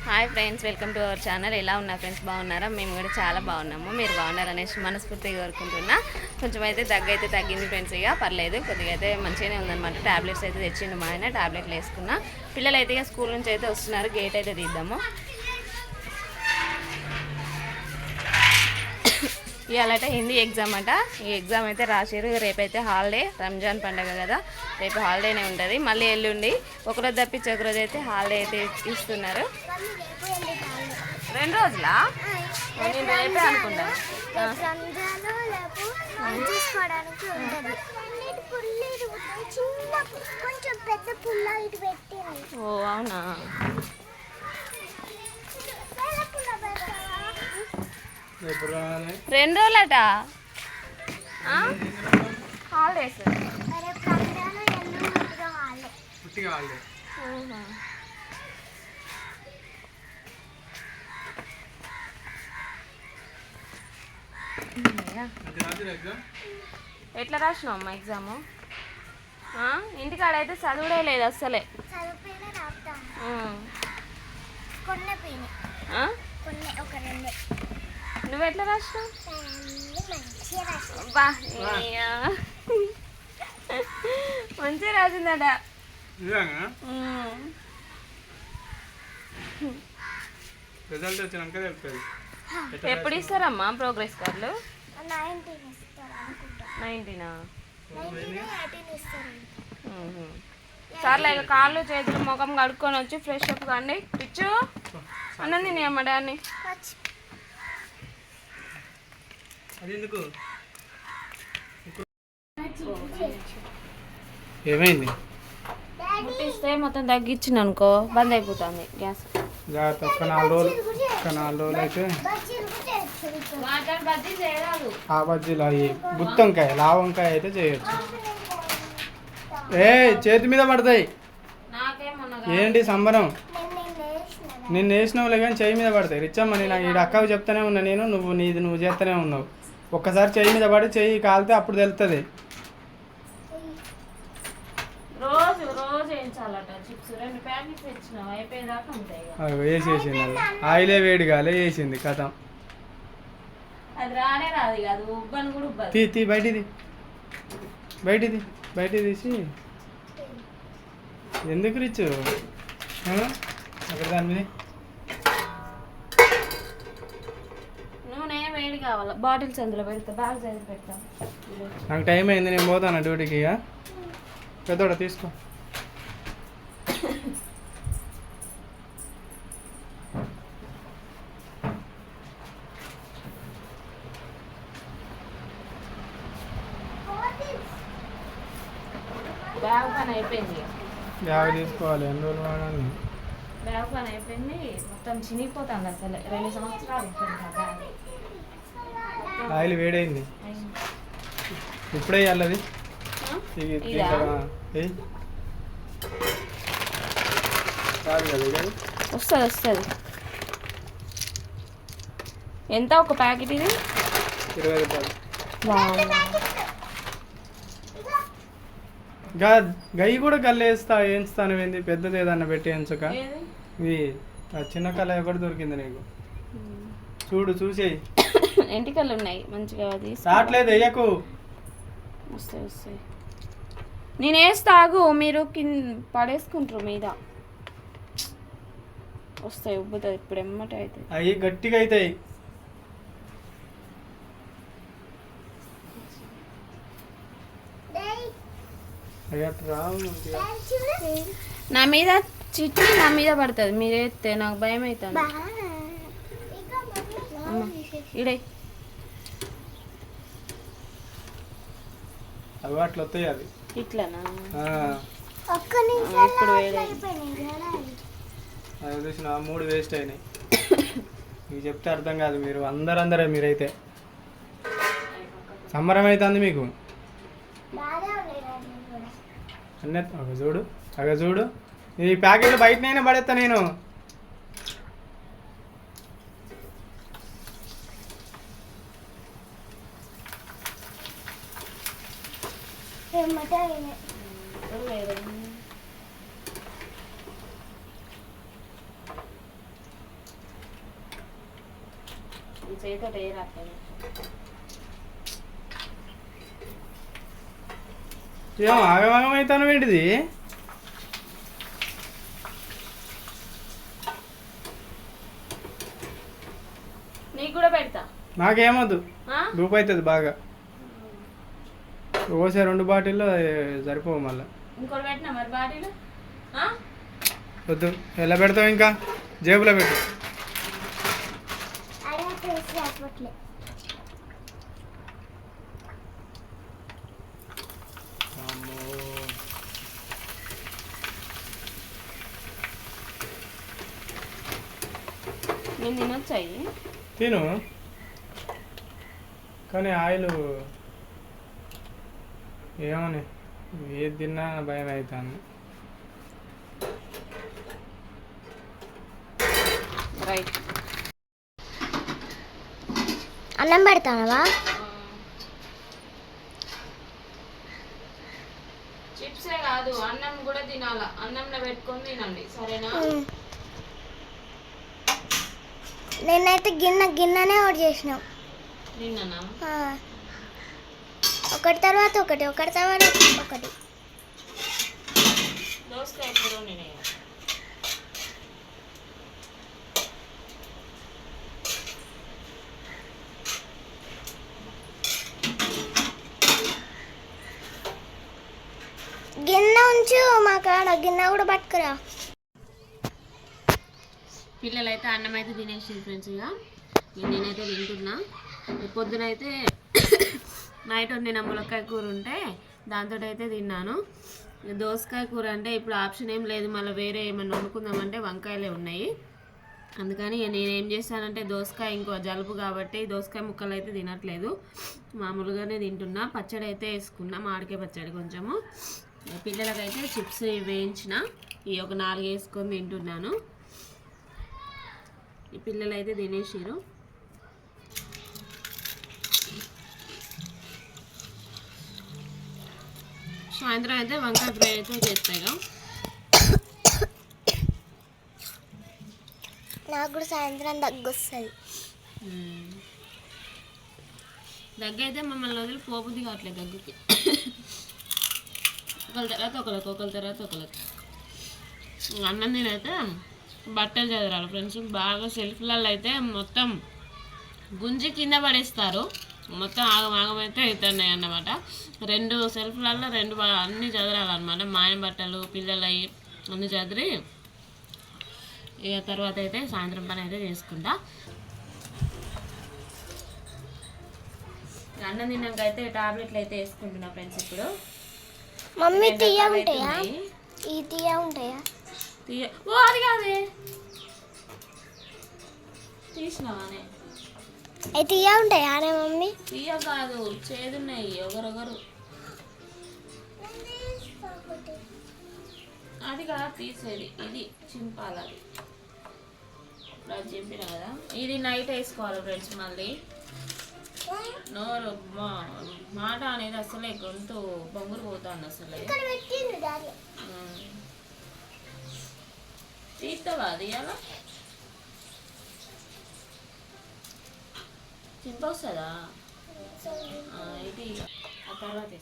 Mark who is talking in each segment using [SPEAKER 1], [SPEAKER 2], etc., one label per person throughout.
[SPEAKER 1] Hi friends, welcome to our channel. ఎలా ఉన్నారు friends? బాగున్నారా? మేము కూడా చాలా బాగున్నాము. మీరు బాగున్నారనేసి మనస్ఫూర్తిగా కోరుకుంటున్నా. కొంచెం అయితే అయితే తగ్గింది ఫ్రెండ్స్, ఇక పర్లేదు, కొద్దిగా అయితే మంచిగానే ఉందన్నమాట. టాబ్లెట్స్ అయితే తెచ్చిండు మా ఆయన, టాబ్లెట్లు వేసుకున్నా. పిల్లలు అయితే ఇక స్కూల్ నుంచి అయితే వస్తున్నారు. గేట్ అయితే తీద్దాము. ఇవాళ హిందీ ఎగ్జామ్ అట. ఈ ఎగ్జామ్ అయితే రాశారు. రేపైతే హాలిడే, రంజాన్ పండగ కదా, రేపు హాలిడేనే ఉంటుంది. మళ్ళీ ఎల్లుండి ఒకరోజు తప్పించి ఒకరోజు అయితే హాలిడే అయితే ఇస్తున్నారు. 2 రోజులా? నేను రేపే అనుకుంటాను. ఓ అవునా? 2 రోజులట హాలిడేస్. ఎట్లా రాసినావు అమ్మా ఎగ్జాము? ఇంటికాడైతే చదువుడే లేదు అస్సలే. నువ్వు ఎట్లా రాసినావు? బా మంచిగా రాసిందట.
[SPEAKER 2] రిజల్ట్ వచ్చినాక తెలుస్తుంది.
[SPEAKER 1] ఎప్పుడు ఇస్తారమ్మా ప్రోగ్రెస్ కార్డులు? 19 సర్లే, కాళ్ళు చేతులు ముఖం కడుక్కొని వచ్చి ఫ్రెష్ అప్ కండి. పిచ్చు అన్నం తిని అమ్మ డాన్ని.
[SPEAKER 2] ఏమైంది?
[SPEAKER 1] ముట్టిస్తే మొత్తం తగ్గించింది అనుకో, బంద్ అయిపోతుంది గ్యాస్.
[SPEAKER 2] ఒక్క 4 రోజులు అయితే ఆ బజ్జీలు అవి గుత్తొంకాయ లావంకాయ అయితే చేయొచ్చు. చేతి మీద పడతాయి. ఏంటి సంబరం? నిన్ను వేసినావులే కానీ చెయ్యి మీద పడతాయి. రిచ్చమ్మ, నేను ఈ అక్కకు చెప్తానే ఉన్నా, నువ్వు చేస్తూనే ఉన్నావు. ఒక్కసారి చెయ్యి మీద పడి చెయ్యి కాలితే అప్పుడు తెలుస్తుంది. వేసేసింది ఆయిలే వేడి కాలే వేసింది కథ. తీ బయట తీసి ఎందుకు రిచ్చు అక్కడ దాని మీద
[SPEAKER 1] నూనె వేడి కావాలా? బాటిల్స్ అందులో పెడతా, బ్యాగ్ చదివి పెడతా.
[SPEAKER 2] నాకు టైం అయింది, నేను పోతాను డ్యూటీకి. పెద్దోడ తీసుకో.
[SPEAKER 1] బ్యాగ్ పని అయిపోయింది.
[SPEAKER 2] బ్యాగ్ తీసుకోవాలి. ఎన్ని రోజులు వాడాలి?
[SPEAKER 1] బ్యాగ్ పని అయిపోయింది, మొత్తం చినిగిపోతుంది అసలు. 2 సంవత్సరాలు
[SPEAKER 2] ఆయిల్ వేడైంది. ఇప్పుడే వేయాలి.
[SPEAKER 1] వస్తుంది. ఎంత ఒక ప్యాకెట్ ఇది?
[SPEAKER 2] 20 రూపాయలు. గయ్యి కూడా కల్లేస్తా వేయించుతాను. ఏంది పెద్దది ఏదన్నా పెట్టి ఎంచక. ఇది చిన్న కళ ఒకటి దొరికింది నీకు, చూడు చూసేయి.
[SPEAKER 1] ఎంటికలు ఉన్నాయి మంచిగా.
[SPEAKER 2] రావట్లేదు, వేయకు.
[SPEAKER 1] వస్తాయి. నేను వేస్తా, ఆగు. మీరు పడేసుకుంటారు మీద. వస్తాయి, ఉబ్బుతుంది. ఇప్పుడు ఎమ్మట అవుతాయి.
[SPEAKER 2] అవి గట్టిగా అవుతాయి.
[SPEAKER 1] నా మీద చిట్టి నా మీద పడుతుంది. మీరు వేస్తే నాకు భయం అవుతుంది. ఇడే
[SPEAKER 2] అవి అట్లా వస్తాయి. అవి
[SPEAKER 1] ఇట్లానా?
[SPEAKER 2] ఇప్పుడు అది చూసిన 3 వేస్ట్ అయినాయి. మీకు చెప్తే అర్థం కాదు. మీరు అందరే మీరైతే సంబరం అవుతుంది మీకు. అన్నీ చూడు ఈ ప్యాకెట్లు బయటనైనా పడేస్తా నేను.
[SPEAKER 1] ఈ చేతితో ఏ రాట్లేదు.
[SPEAKER 2] ఏం ఆగమాగం అవుతాను ఏంటిది?
[SPEAKER 1] నీకు కూడా పెడతా.
[SPEAKER 2] నాకేమొద్దు, డూప్ అవుతుంది బాగా. ఓసే 2 బాటిల్లో సరిపోవు మళ్ళీ.
[SPEAKER 1] ఇంకోటి పెట్టినా మరి బాటిల్
[SPEAKER 2] వద్దు. ఎలా పెడతావు? ఇంకా జేబులో పెట్టు.
[SPEAKER 1] నేను తినొచ్చాయి.
[SPEAKER 2] తిను, కానీ ఆయిల్ ఏమని ఏది తిన్నా భయం అవుతాను.
[SPEAKER 1] రైట్.
[SPEAKER 3] అన్నం పెడతావా?
[SPEAKER 1] చిప్సే కాదు, అన్నం కూడా తినాలా. అన్నంలో పెట్టుకొని తినండి, సరేనా?
[SPEAKER 3] నేనైతే గిన్నెనే ఆర్డర్ చేసినాం.
[SPEAKER 1] నిన్ననా?
[SPEAKER 3] ఒకటి తర్వాత ఒకటి, ఒకటి తర్వాత ఒకటి.
[SPEAKER 1] దోసకాయ కూర నేను
[SPEAKER 3] గిన్నె ఉంచు, మా కాడ గిన్నె కూడా పట్టుకురా.
[SPEAKER 1] పిల్లలు అయితే అన్నం అయితే తినేసి ఫ్రెండ్స్. ఇక నేనైతే తింటున్నా. పొద్దునైతే నైట్ వండిన ములక్కాయ కూర ఉంటే దాంతో అయితే తిన్నాను. దోసకాయ కూర అంటే ఇప్పుడు ఆప్షన్ ఏం లేదు, మళ్ళీ వేరే ఏమన్నా వండుకుందామంటే వంకాయలే ఉన్నాయి. అందుకని నేనేం చేశానంటే దోసకాయ ఇంకో జలుబు కాబట్టి దోసకాయ ముక్కలు అయితే తినట్లేదు, మామూలుగానే తింటున్నా. పచ్చడి అయితే వేసుకున్నా, మామిడికాయ పచ్చడి కొంచెము. పిల్లలకైతే చిప్స్ వేయించిన ఈ ఒక 4 వేసుకొని తింటున్నాను. ఈ పిల్లలు అయితే తినేసిరు. సాయంత్రం అయితే వంకాయ ఫ్రై అయితే చేస్తాయిగా.
[SPEAKER 3] నాకు కూడా సాయంత్రం దగ్గొస్తుంది.
[SPEAKER 1] దగ్గు అయితే మమ్మల్ని వదిలి పోబుద్ది కావట్లేదు దగ్గుకి. ఒకరి తర్వాత ఒకరికి. అన్నం నేనైతే బట్టలు చదరాలి ఫ్రెండ్స్. బాగా సెల్ఫ్లలో అయితే మొత్తం గుంజి కింద పడేస్తారు, మొత్తం ఆగమైతే అవుతున్నాయి అన్నమాట. 2 సెల్ఫ్లలో 2 అన్నీ చదరాలన్నమాట. మాయ బట్టలు పిల్లలవి అన్నీ చదిరి ఇక తర్వాత అయితే సాయంత్రం పని అయితే చేసుకుంటా. అన్నం తిన్నాక అయితే టాబ్లెట్లు అయితే వేసుకుంటున్నా ఫ్రెండ్స్. ఇప్పుడు
[SPEAKER 3] మమ్మీ తీయ ఉంటాయా? ఈ తీయ ఉంటాయా?
[SPEAKER 1] ఓ అది కాదే తీసినావానే?
[SPEAKER 3] అవి తీయ ఉంటాయా అనే మమ్మీ?
[SPEAKER 1] తీయ కాదు, చేదున్నాయి. ఒకరొకరు అది కాదు తీసేది, ఇది చింపాలి. ఇప్పుడు అది చింపిన కదా, ఇది నైట్ వేసుకోవాలి ఫ్రెండ్స్. మళ్ళీ నోరు మాట అనేది అసలే గొంతు బొంగురు పోతుంది అసలే. తీస్తావా అది? అలా చింపొస్తుందా? ఇది ఆ తర్వాత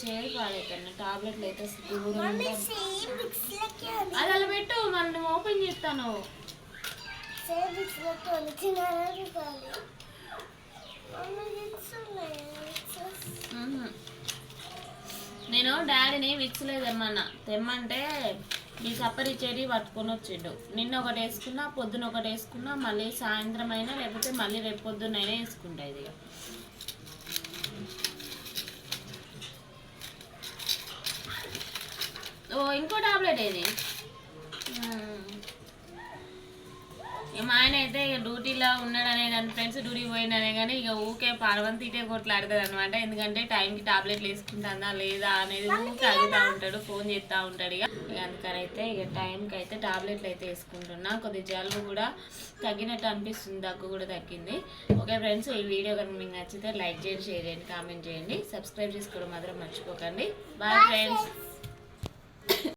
[SPEAKER 1] చేరి పాడైపోయినా. టాబ్లెట్లు అయితే దూరం అది అలా పెట్టు, మళ్ళీ నువ్వు ఓపెన్ చేస్తాను. నేను డాడీని విక్స్ లేదమ్మన్నా, తెమ్మంటే ఈ సప్పరి చెరి పట్టుకొని వచ్చిండు. నిన్న ఒకటి వేసుకున్నా, పొద్దున ఒకటి వేసుకున్నా, మళ్ళీ సాయంత్రం అయినా లేకపోతే మళ్ళీ రేపు పొద్దున్నైనా వేసుకుంటా. ఇది ఓ ఇంకో టాబ్లెట్ ఏది? మా ఆయన అయితే ఇక డ్యూటీలో ఉన్నాడనే కానీ ఫ్రెండ్స్, డ్యూటీకి పోయిననే కానీ ఇక ఊకే పార్వంతి ఇటే కొట్లాడుతుంది అనమాట. ఎందుకంటే టైంకి టాబ్లెట్లు వేసుకుంటుందా లేదా అనేది ఊకే అడుగుతూ ఉంటాడు, ఫోన్ చేస్తూ ఉంటాడు. ఇక అందుకని అయితే ఇక టైంకి అయితే టాబ్లెట్లు అయితే వేసుకుంటున్నా. కొద్ది జలుబు కూడా తగ్గినట్టు అనిపిస్తుంది, దగ్గు కూడా తగ్గింది. ఓకే ఫ్రెండ్స్, ఈ వీడియో కనుక మీకు నచ్చితే లైక్ చేయండి, షేర్ చేయండి, కామెంట్ చేయండి, సబ్స్క్రైబ్ చేసుకోవడం మాత్రం మర్చిపోకండి. Bye friends.